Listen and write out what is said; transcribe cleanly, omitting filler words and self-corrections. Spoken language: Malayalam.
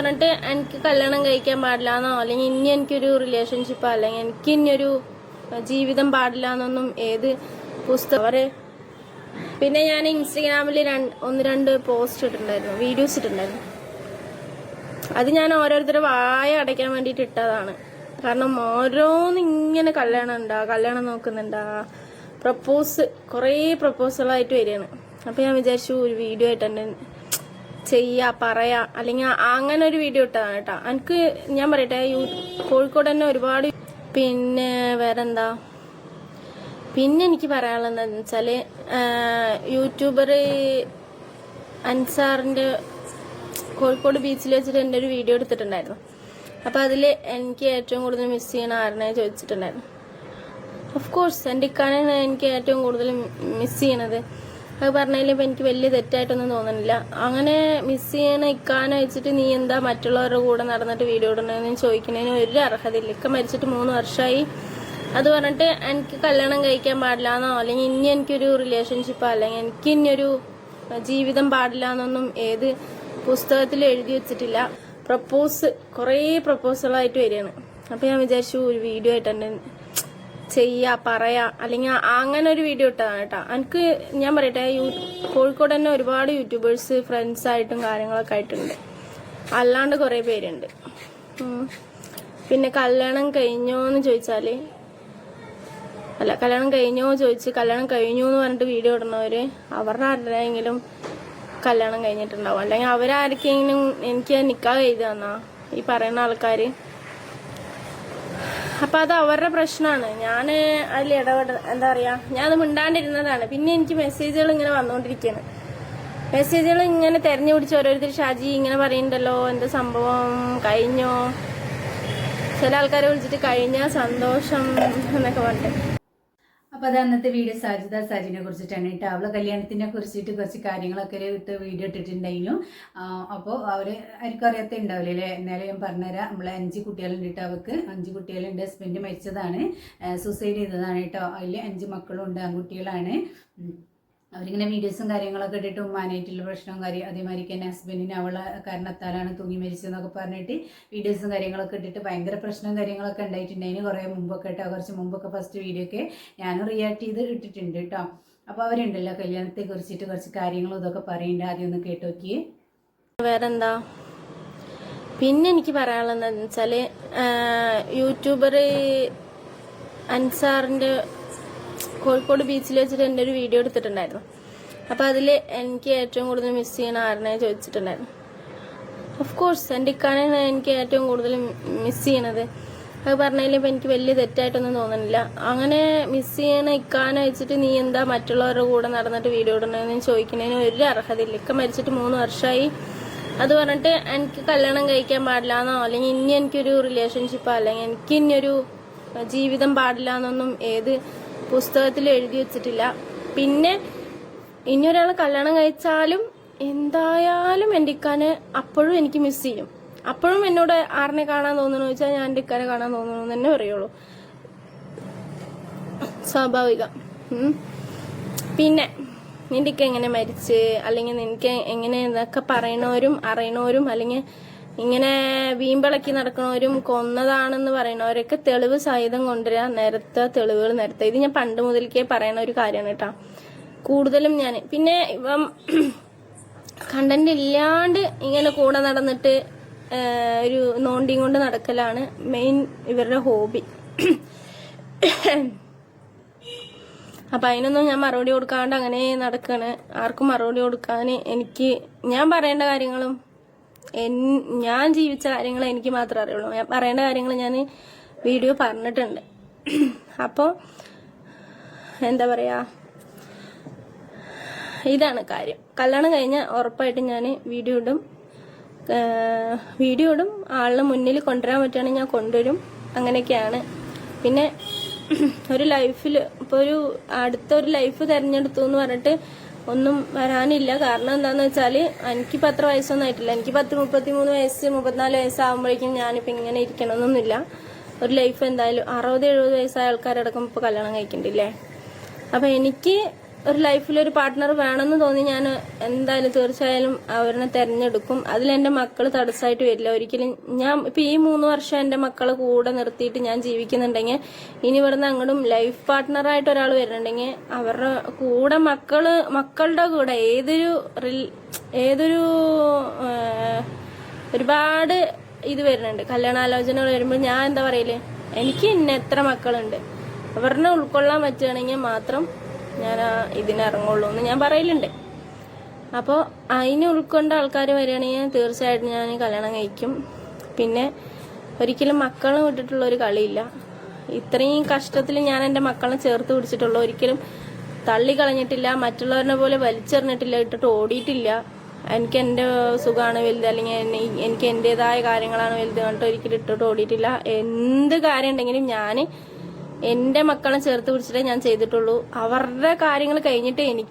പറഞ്ഞിട്ട് എനിക്ക് കല്യാണം കഴിക്കാൻ പാടില്ലാന്നോ അല്ലെങ്കിൽ ഇനി എനിക്കൊരു റിലേഷൻഷിപ്പോ അല്ലെങ്കിൽ എനിക്ക് ഇനിയൊരു ജീവിതം പാടില്ലാന്നൊന്നും ഏത് പുസ്തകം. പിന്നെ ഞാൻ ഇൻസ്റ്റഗ്രാമിൽ ഒന്ന് രണ്ട് പോസ്റ്റ് ഇട്ടിട്ടുണ്ടായിരുന്നു, വീഡിയോസ് ഇട്ടിട്ടുണ്ടായിരുന്നു. അത് ഞാൻ ഓരോരുത്തരുടെ വായ അടയ്ക്കാൻ വേണ്ടിയിട്ട് ഇട്ടതാണ്. കാരണം ഓരോന്ന് ഇങ്ങനെ കല്യാണം നോക്കുന്നുണ്ടാ, കുറേ പ്രപ്പോസലായിട്ട് വരികയാണ്. അപ്പൊ ഞാൻ വിചാരിച്ചു ഒരു വീഡിയോ ആയിട്ട് തന്നെ പറയാ, അല്ലെങ്കിൽ അങ്ങനെ ഒരു വീഡിയോ ഇട്ടതാണ് കേട്ടോ. എനിക്ക് ഞാൻ പറയട്ടെ, കോഴിക്കോട് തന്നെ ഒരുപാട്. പിന്നെ വേറെന്താ, പിന്നെ എനിക്ക് പറയാനുള്ളത് എന്താണെന്ന് വെച്ചാല്, യൂട്യൂബർ അൻസാറിന്റെ കോഴിക്കോട് ബീച്ചിൽ വെച്ചിട്ട് എൻ്റെ ഒരു വീഡിയോ എടുത്തിട്ടുണ്ടായിരുന്നു. അപ്പൊ അതില് എനിക്ക് ഏറ്റവും കൂടുതൽ മിസ് ചെയ്യണ ആരനെ ചോദിച്ചിട്ടുണ്ടായിരുന്നു. ഓഫ് കോഴ്സ് എൻ്റെ ഇക്കാനാണ് എനിക്ക് ഏറ്റവും കൂടുതൽ മിസ് ചെയ്യണത്. അത് പറഞ്ഞതിൽ ഇപ്പം എനിക്ക് വലിയ തെറ്റായിട്ടൊന്നും തോന്നുന്നില്ല. അങ്ങനെ മിസ് ചെയ്യണ ഇക്കാനെ വെച്ചിട്ട് നീ എന്താ മറ്റുള്ളവരുടെ കൂടെ നടന്നിട്ട് വീഡിയോ ഇടണമെന്ന് ചോദിക്കുന്നതിന് ഒരു അർഹതയില്ല. ഇക്ക മരിച്ചിട്ട് 3 വർഷമായി. അത് പറഞ്ഞിട്ട് എനിക്ക് കല്യാണം കഴിക്കാൻ പാടില്ലാന്നോ അല്ലെങ്കിൽ ഇനി എനിക്കൊരു റിലേഷൻഷിപ്പോ അല്ലെങ്കിൽ എനിക്ക് ഇനിയൊരു ജീവിതം പാടില്ലാന്നൊന്നും ഏത് പുസ്തകത്തിൽ എഴുതി വെച്ചിട്ടില്ല. കുറേ പ്രപ്പോസലായിട്ട് വരികയാണ്. അപ്പൊ ഞാൻ വിചാരിച്ചു ഒരു വീഡിയോ ആയിട്ട് തന്നെ പറയാ, അല്ലെങ്കിൽ അങ്ങനെ ഒരു വീഡിയോ ഇട്ടതാണ് കേട്ടോ. എനിക്ക് ഞാൻ പറയട്ടെ, കോഴിക്കോട് തന്നെ ഒരുപാട് യൂട്യൂബേഴ്സ് ഫ്രണ്ട്സ് ആയിട്ടും കാര്യങ്ങളൊക്കെ ആയിട്ടുണ്ട്, അല്ലാണ്ട് കുറെ പേരുണ്ട്. പിന്നെ കല്യാണം കഴിഞ്ഞോന്ന് ചോദിച്ചാല്, കല്യാണം കഴിഞ്ഞു എന്ന് പറഞ്ഞിട്ട് വീഡിയോ ഇടുന്നവര് അവരുടെ ആരുടെയെങ്കിലും കല്യാണം കഴിഞ്ഞിട്ടുണ്ടാവും, അല്ലെങ്കിൽ അവരാർക്കെങ്കിലും എനിക്ക് നിക്കാഹ് ചെയ്ത് തന്നാ ഈ പറയുന്ന ആൾക്കാര്. അപ്പൊ അത് അവരുടെ പ്രശ്നമാണ്. ഞാൻ അതിൽ എന്താ പറയാ, ഞാനത് മിണ്ടാണ്ടിരുന്നതാണ്. പിന്നെ എനിക്ക് മെസ്സേജുകൾ ഇങ്ങനെ വന്നുകൊണ്ടിരിക്കുകയാണ്. മെസ്സേജുകൾ ഇങ്ങനെ തെരഞ്ഞു പിടിച്ച് ഓരോരുത്തർ ഷാജി ഇങ്ങനെ പറയുന്നുണ്ടല്ലോ, എന്താ സംഭവം, കഴിഞ്ഞോ? ചില ആൾക്കാരെ വിളിച്ചിട്ട് കഴിഞ്ഞ സന്തോഷം എന്നൊക്കെ പറഞ്ഞിട്ട്. അപ്പൊ അത് അന്നത്തെ വീഡിയോ സാജിനെ കുറിച്ചിട്ടാണ് കേട്ടോ. അവളെ കല്യാണത്തിനെ കുറിച്ചിട്ട് കുറച്ച് കാര്യങ്ങളൊക്കെ ഇട്ട് വീഡിയോ ഇട്ടിട്ടുണ്ടായിരുന്നു. അപ്പോൾ അവര് ആർക്കും അറിയാത്ത ഉണ്ടാവില്ല അല്ലേ. എന്നാലും ഞാൻ പറഞ്ഞുതരാം. നമ്മളെ 5 കുട്ടികളുണ്ട് കേട്ടോ. അവർക്ക് 5 കുട്ടികളുണ്ട്. ഹസ്ബൻഡ് മരിച്ചതാണ്, സൂസൈഡ് ചെയ്തതാണ് കേട്ടോ. അതിൽ 5 മക്കളും ഉണ്ട്, ആൺകുട്ടികളാണ്. അവരിങ്ങനെ വീഡിയോസും കാര്യങ്ങളൊക്കെ ഇട്ടിട്ട് ഉമ്മാനായിട്ടുള്ള പ്രശ്നവും അതേമാതിരി തന്നെ ഹസ്ബൻഡിന് അവളെ കാരണത്താലാണ് തൂങ്ങി മരിച്ചതെന്നൊക്കെ പറഞ്ഞിട്ട് വീഡിയോസും കാര്യങ്ങളൊക്കെ ഇട്ടിട്ട് ഭയങ്കര പ്രശ്നവും കാര്യങ്ങളൊക്കെ ഉണ്ടായിട്ടുണ്ട്. അതിന് കുറേ മുമ്പൊക്കെ കേട്ടോ, കുറച്ച് മുമ്പൊക്കെ ഫസ്റ്റ് വീഡിയോ ഒക്കെ ഞാനും റിയാക്ട് ചെയ്ത് ഇട്ടിട്ടുണ്ട് കേട്ടോ. അപ്പോൾ അവരുണ്ടല്ലോ കല്യാണത്തെ കുറിച്ചിട്ട് കുറച്ച് കാര്യങ്ങളും ഇതൊക്കെ പറയുന്നുണ്ട്. ആദ്യം ഒന്ന് കേട്ട് നോക്കിയേ. വേറെന്താ, പിന്നെ എനിക്ക് പറയാനുള്ളത് എന്താണെന്ന് വെച്ചാല്, യൂട്യൂബർ അൻസാറിന്റെ കോഴിക്കോട് ബീച്ചിൽ വെച്ചിട്ട് എൻ്റെ ഒരു വീഡിയോ എടുത്തിട്ടുണ്ടായിരുന്നു. അപ്പൊ അതില് എനിക്ക് ഏറ്റവും കൂടുതൽ മിസ് ചെയ്യണ ആരനെ ചോദിച്ചിട്ടുണ്ടായിരുന്നു. ഓഫ് കോഴ്സ് എൻ്റെ ഇക്കാനാണ് എനിക്ക് ഏറ്റവും കൂടുതൽ മിസ് ചെയ്യണത്. അത് പറഞ്ഞതിൽ ഇപ്പം എനിക്ക് വലിയ തെറ്റായിട്ടൊന്നും തോന്നുന്നില്ല. അങ്ങനെ മിസ് ചെയ്യണ ഇക്കാനെ വെച്ചിട്ട് നീ എന്താ മറ്റുള്ളവരുടെ കൂടെ നടന്നിട്ട് വീഡിയോ ഇടണമെന്ന് ചോദിക്കുന്നതിന് ഒരു അർഹതയില്ല. ഇക്ക മരിച്ചിട്ട് 3 വർഷമായി. അത് പറഞ്ഞിട്ട് എനിക്ക് കല്യാണം കഴിക്കാൻ പാടില്ലാന്നോ അല്ലെങ്കിൽ ഇനി എനിക്കൊരു റിലേഷൻഷിപ്പോ അല്ലെങ്കിൽ എനിക്ക് ഇനിയൊരു ജീവിതം പാടില്ലാന്നൊന്നും ഏത് പുസ്തകത്തിൽ എഴുതി വെച്ചിട്ടില്ല. പിന്നെ ഇനി ഒരാൾ കല്യാണം കഴിച്ചാലും എന്തായാലും എൻ്റെ ഇക്കാനെ അപ്പോഴും എനിക്ക് മിസ് ചെയ്യും. അപ്പോഴും എന്നോട് ആറിനെ കാണാൻ തോന്നുന്നു വെച്ചാൽ ഞാൻ എൻ്റെ ഇക്കാനെ കാണാൻ തോന്നുന്നു എന്ന് തന്നെ പറയുള്ളൂ, സ്വാഭാവികം. പിന്നെ നിന്റെ ഇക്ക എങ്ങനെ മരിച്ച്, അല്ലെങ്കിൽ നിനക്ക് എങ്ങനെ എന്നൊക്കെ പറയണവരും അറിയണവരും അല്ലെങ്കിൽ ഇങ്ങനെ വീമ്പിളക്കി നടക്കണവരും കൊന്നതാണെന്ന് പറയുന്നവരൊക്കെ തെളിവ് സഹിതം കൊണ്ടുവരാ, തെളിവുകൾ നിരത്തുക. ഇത് ഞാൻ പണ്ട് മുതൽക്കേ പറയണ ഒരു കാര്യമാണ് കേട്ടോ. കൂടുതലും ഞാൻ പിന്നെ ഇപ്പം കണ്ടന്റ് ഇല്ലാണ്ട് ഇങ്ങനെ കൂടെ നടന്നിട്ട് ഒരു നോണ്ടിയും കൊണ്ട് നടക്കലാണ് മെയിൻ ഇവരുടെ ഹോബി. അപ്പൊ അതിനൊന്നും ഞാൻ മറുപടി കൊടുക്കാണ്ട് അങ്ങനെ നടക്കാണ്. ആർക്കും മറുപടി കൊടുക്കാൻ ഞാൻ പറയേണ്ട കാര്യങ്ങളും ഞാൻ ജീവിച്ച കാര്യങ്ങൾ എനിക്ക് മാത്രമേ അറിയുള്ളൂ. ഞാൻ പറയേണ്ട കാര്യങ്ങൾ ഞാൻ വീഡിയോ പറഞ്ഞിട്ടുണ്ട്. അപ്പോൾ എന്താ പറയാ, ഇതാണ് കാര്യം. കല്യാണം കഴിഞ്ഞാൽ ഉറപ്പായിട്ടും ഞാൻ വീഡിയോ ഇടും. ആളിനെ മുന്നിൽ കൊണ്ടുവരാൻ പറ്റുകയാണെങ്കിൽ ഞാൻ കൊണ്ടുവരും. അങ്ങനെയൊക്കെയാണ്. പിന്നെ ഒരു ലൈഫിൽ ഇപ്പോൾ അടുത്തൊരു ലൈഫ് തിരഞ്ഞെടുത്തു എന്ന് പറഞ്ഞിട്ട് ഒന്നും വരാനില്ല. കാരണം എന്താന്ന് വെച്ചാല് എനിക്കിപ്പോൾ അത്ര വയസ്സൊന്നും ആയിട്ടില്ല. എനിക്ക് 33 വയസ്സ് 34 വയസ്സാകുമ്പോഴേക്കും ഞാനിപ്പോൾ ഇങ്ങനെ ഇരിക്കണമെന്നൊന്നുമില്ല. ഒരു ലൈഫ് എന്തായാലും 60-70 വയസ്സായ ആൾക്കാരടക്കം ഇപ്പോൾ കല്യാണം കഴിക്കണ്ടില്ലേ. അപ്പൊ എനിക്ക് ഒരു ലൈഫിലൊരു പാർട്ട്ണർ വേണമെന്ന് തോന്നി ഞാൻ എന്തായാലും തീർച്ചയായും അവരെ തിരഞ്ഞെടുക്കും. അതിലെന്റെ മക്കൾ തടസ്സമായിട്ട് വരില്ല ഒരിക്കലും. ഞാൻ ഇപ്പൊ ഈ 3 വർഷം എന്റെ മക്കളെ കൂടെ നിർത്തിയിട്ട് ഞാൻ ജീവിക്കുന്നുണ്ടെങ്കിൽ ഇനി ഇവിടുന്ന് അങ്ങോട്ടും ലൈഫ് പാർട്ട്ണറായിട്ട് ഒരാൾ വരുന്നുണ്ടെങ്കിൽ അവരുടെ കൂടെ മക്കളുടെ കൂടെ ഏതൊരു ഒരുപാട് ഇത് വരുന്നുണ്ട്. കല്യാണാലോചനകൾ വരുമ്പോൾ ഞാൻ എന്താ പറയല്, എനിക്ക് ഇന്ന എത്ര മക്കളുണ്ട്, അവരുടെ ഉൾക്കൊള്ളാൻ പറ്റുകയാണെങ്കിൽ മാത്രം ഞാൻ ഇതിനിറങ്ങുള്ളൂ എന്ന് ഞാൻ പറയലുണ്ട്. അപ്പോൾ അതിനെ ഉൾക്കൊണ്ട ആൾക്കാർ വരികയാണെങ്കിൽ തീർച്ചയായിട്ടും ഞാൻ കല്യാണം കഴിക്കും. പിന്നെ ഒരിക്കലും മക്കളെ വിട്ടിട്ടുള്ള ഒരു കളിയില്ല. ഇത്രയും കഷ്ടത്തിൽ ഞാൻ എൻ്റെ മക്കളെ ചേർത്ത് പിടിച്ചിട്ടുള്ള, ഒരിക്കലും തള്ളിക്കളഞ്ഞിട്ടില്ല, മറ്റുള്ളവരെ പോലെ വലിച്ചെറിഞ്ഞിട്ടില്ല, ഇട്ടിട്ട് ഓടിയിട്ടില്ല. എനിക്ക് എൻ്റെ സുഖമാണ് വലുത്, അല്ലെങ്കിൽ എനിക്ക് എൻ്റെതായ കാര്യങ്ങളാണ് വലുത് കണ്ടിട്ട് ഒരിക്കലും ഇട്ടിട്ട് ഓടിയിട്ടില്ല. എന്ത് കാര്യം ഉണ്ടെങ്കിലും ഞാൻ എൻ്റെ മക്കളെ ചേർത്ത് പിടിച്ചിട്ടേ ഞാൻ ചെയ്തിട്ടുള്ളൂ. അവരുടെ കാര്യങ്ങൾ കഴിഞ്ഞിട്ട് എനിക്ക്